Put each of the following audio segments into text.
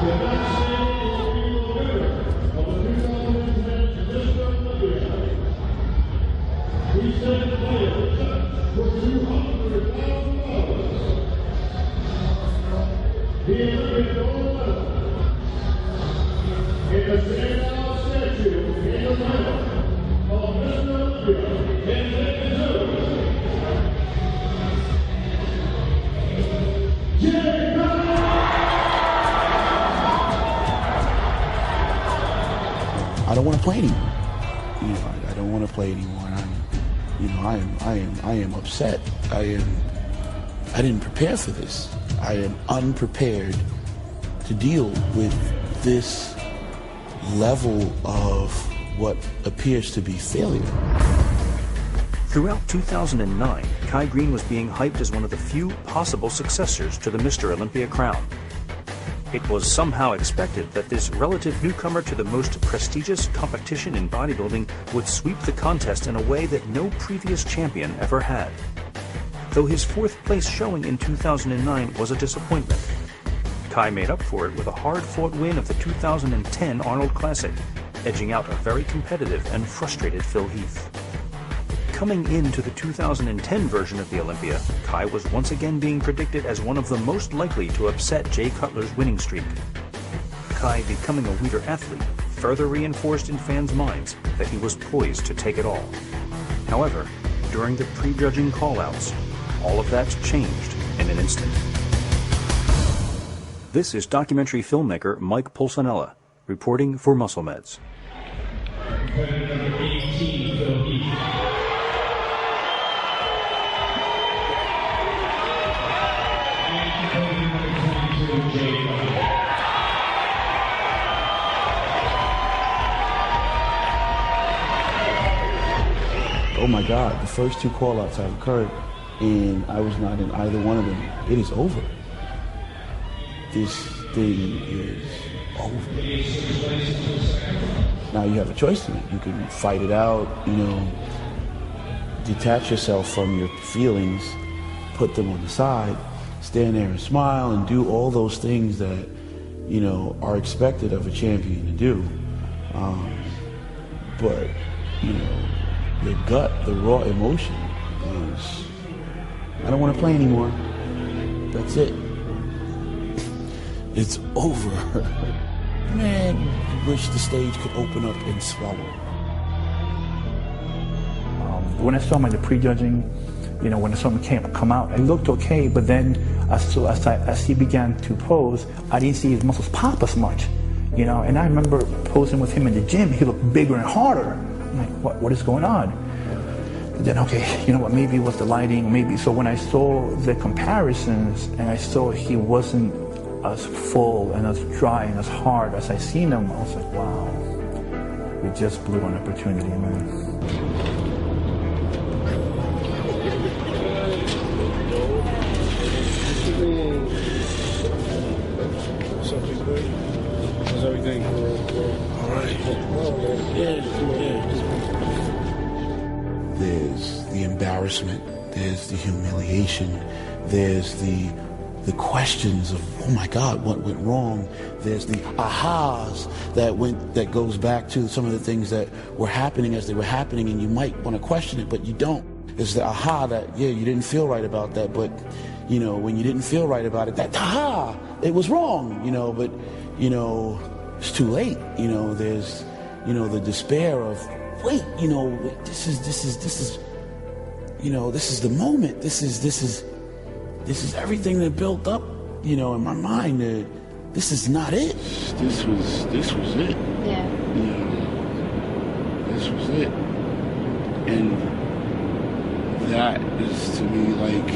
I don't want to play anymore. I don't want to play anymore. I am upset. I didn't prepare for this. I am unprepared to deal with this level of what appears to be failure. Throughout 2009, Kai Greene was being hyped as one of the few possible successors to the Mr. Olympia crown. It was somehow expected that this relative newcomer to the most prestigious competition in bodybuilding would sweep the contest in a way that no previous champion ever had. Though his fourth place showing in 2009 was a disappointment, Kai made up for it with a hard-fought win of the 2010 Arnold Classic, edging out a very competitive and frustrated Phil Heath. Coming into the 2010 version of the Olympia, Kai was once again being predicted as one of the most likely to upset Jay Cutler's winning streak. Kai becoming a weeder athlete further reinforced in fans' minds that he was poised to take it all. However, during the prejudging call-outs, all of that changed in an instant. This is documentary filmmaker Mike Pulsanella, reporting for Muscle Meds. Oh my God, the first two call-outs have occurred and I was not in either one of them. It is over. This thing is over. Now you have a choice to make. You can fight it out, detach yourself from your feelings, put them on the side, stand there and smile and do all those things that, are expected of a champion to do. But, the gut, the raw emotion is, I don't want to play anymore. That's it. It's over. Man, you wish the stage could open up and swallow. When I saw him at the prejudging, when the song come out, it looked okay, but then as he began to pose, I didn't see his muscles pop as much, and I remember posing with him in the gym, he looked bigger and harder. I'm like, what is going on? And then, okay, you know what, maybe it was the lighting, maybe. So when I saw the comparisons and I saw he wasn't as full and as dry and as hard as I seen him, I was like, wow, we just blew an opportunity, man. How's everything? All right. There's the embarrassment, there's the humiliation, there's the questions of, oh my God, what went wrong? There's the ahas that goes back to some of the things that were happening as they were happening, and you might want to question it, but you don't. There's the aha that, yeah, you didn't feel right about that, but when you didn't feel right about it, that aha, it was wrong, but it's too late. There's the despair of, wait, this is the moment. This is everything that built up, in my mind. This is not it. This was it. Yeah. This was it. And that is to me like,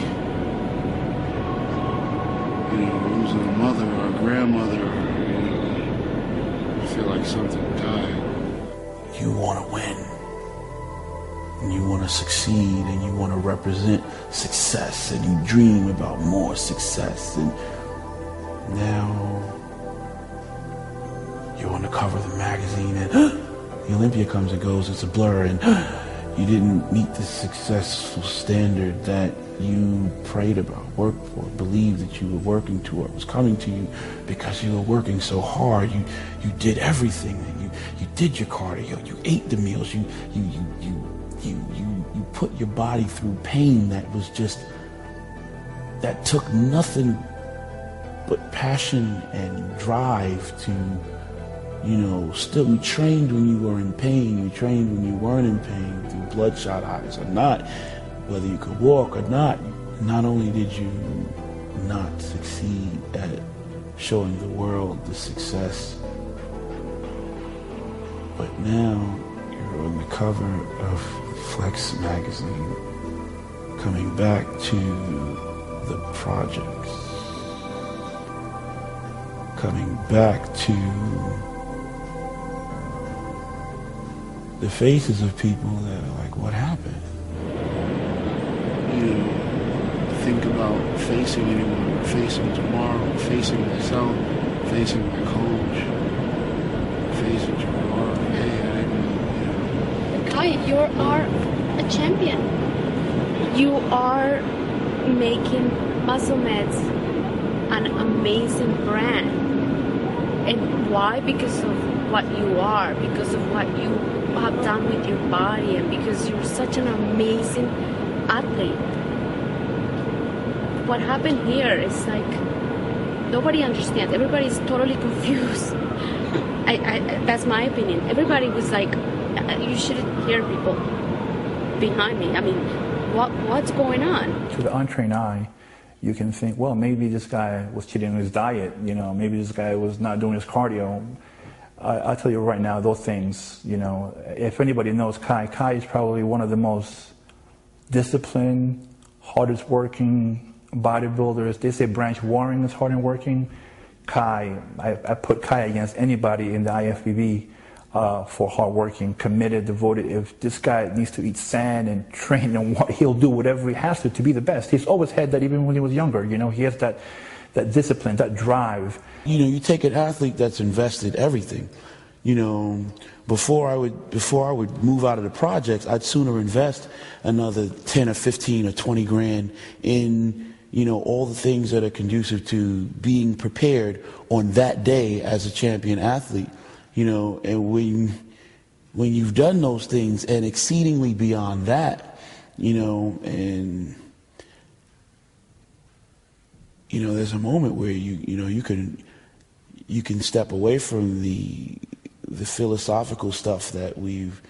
losing a mother or a grandmother, I feel like something died. You want to win. And you want to succeed, and you want to represent success, and you dream about more success, and now you're on the cover of the magazine, and the Olympia comes and goes, it's a blur, and You didn't meet the successful standard that you prayed about, worked for, believed that you were working toward, was coming to you because you were working so hard. You did everything. You did your cardio. You ate the meals. You put your body through pain that was just, that took nothing but passion and drive to, still, you trained when you were in pain, you trained when you weren't in pain, through bloodshot eyes or not, whether you could walk or not. Not only did you not succeed at showing the world the success, but now you're on the cover of Flex magazine, coming back to the projects, coming back to the faces of people that are like, what happened? You think about facing anyone, facing tomorrow, facing myself, facing my coach, facing tomorrow. Hey, I didn't, Kai, you are a champion. You are making Muscle Meds an amazing brand. And why? Because of what you are, because of what you have done with your body, and because you're such an amazing athlete. What happened here is like nobody understands. Everybody's totally confused. That's my opinion. Everybody was like, you shouldn't hear people behind me. I mean, what's going on? To the untrained eye, you can think, well, maybe this guy was cheating on his diet, maybe this guy was not doing his cardio. I'll tell you right now, those things, if anybody knows Kai is probably one of the most disciplined, hardest working bodybuilders. They say Branch Warren is hard and working. I put Kai against anybody in the IFBB for hard working, committed, devoted. If this guy needs to eat sand and train, and he'll do whatever he has to be the best. He's always had that even when he was younger. He has that discipline, that drive. You take an athlete that's invested everything. Before I would move out of the projects, I'd sooner invest another 10 or 15 or 20 grand in all the things that are conducive to being prepared on that day as a champion athlete. And when you've done those things and exceedingly beyond that, and there's a moment where you can step away from the philosophical stuff that we've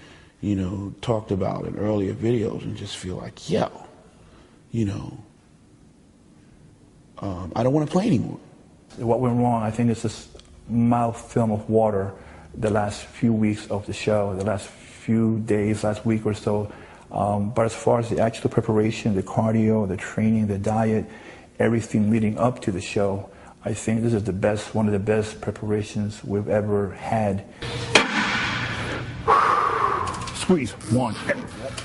talked about in earlier videos and just feel like, I don't want to play anymore. What went wrong, I think, is this mild film of water the last few weeks of the show, the last few days, last week or so. But as far as the actual preparation, the cardio, the training, the diet, everything leading up to the show, I think this is one of the best preparations we've ever had. Squeeze, 1,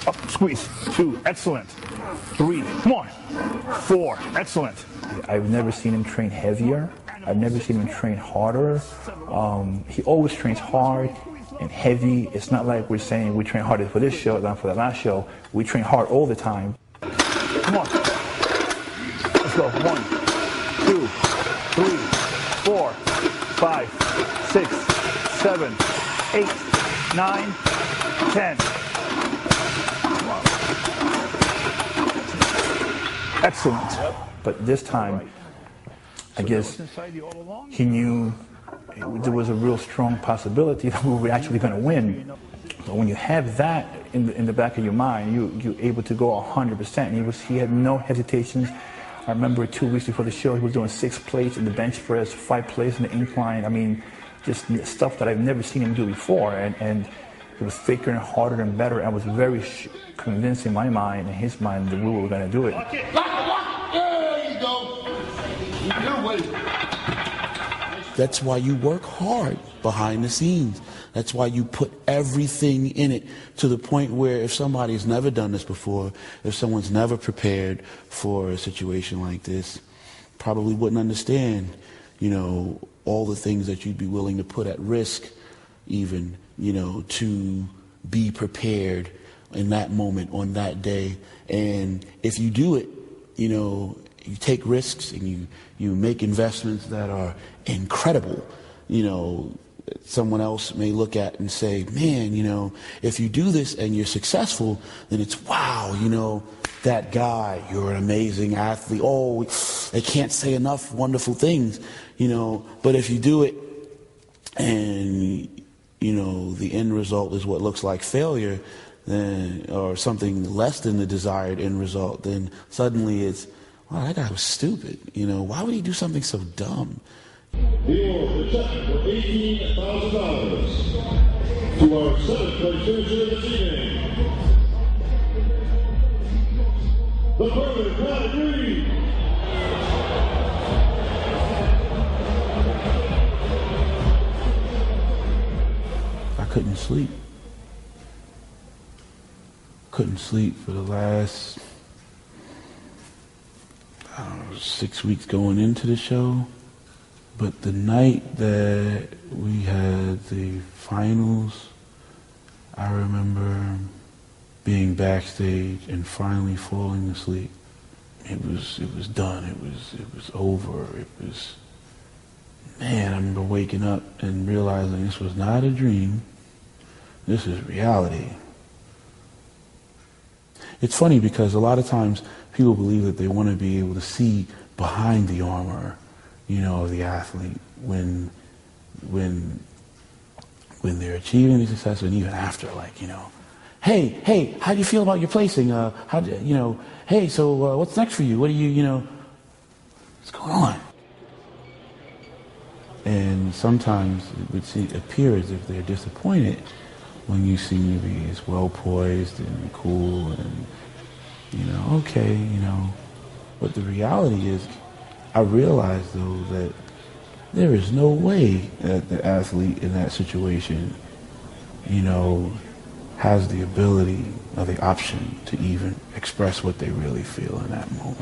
up, squeeze, 2, excellent, 3, come on, 4, excellent. I've never seen him train heavier. I've never seen him train harder. He always trains hard and heavy. It's not like we're saying we train harder for this show than for the last show. We train hard all the time. Come on. Let's go. 1, 2, 3, 4, 5, 6, 7, 8, 9, 10. Excellent. But this time, I guess he knew there was a real strong possibility that we were actually going to win. So when you have that in the back of your mind, you're able to go 100%. He had no hesitations. I remember 2 weeks before the show, he was doing 6 plates in the bench press, 5 plates in the incline. I mean, just stuff that I've never seen him do before. And it was thicker and harder and better. I was very convinced in my mind, in his mind, that we were going to do it. There you go. You're waiting. That's why you work hard behind the scenes. That's why you put everything in it, to the point where if somebody's never done this before, if someone's never prepared for a situation like this, probably wouldn't understand, all the things that you'd be willing to put at risk, even, to be prepared in that moment, on that day. And if you do it, you know, you take risks and you make investments that are incredible, you know, someone else may look at and say, man, you know, if you do this and you're successful, then it's, wow, you know, that guy, you're an amazing athlete. Oh, they can't say enough wonderful things, you know, but if you do it and, you know, the end result is what looks like failure, then, or something less than the desired end result, then suddenly it's, wow, that guy was stupid. You know, why would he do something so dumb? He will check for $18,000 to our 7th place finisher this evening, the brother Kai Greene. I couldn't sleep. Couldn't sleep for the last, I don't know, 6 weeks going into the show. But the night that we had the finals, I remember being backstage and finally falling asleep. It was done. It was over. It was, man, I remember waking up and realizing this was not a dream. This is reality. It's funny because a lot of times people believe that they want to be able to see behind the armor, you know, of the athlete when they're achieving success, and even after, like, you know, hey, how do you feel about your placing? How do you know? Hey, so what's next for you? What do you know? What's going on? And sometimes it would appear as if they're disappointed when you seem to be as well poised and cool and, you know, okay, you know. But the reality is, I realize though that there is no way that the athlete in that situation, you know, has the ability or the option to even express what they really feel in that moment.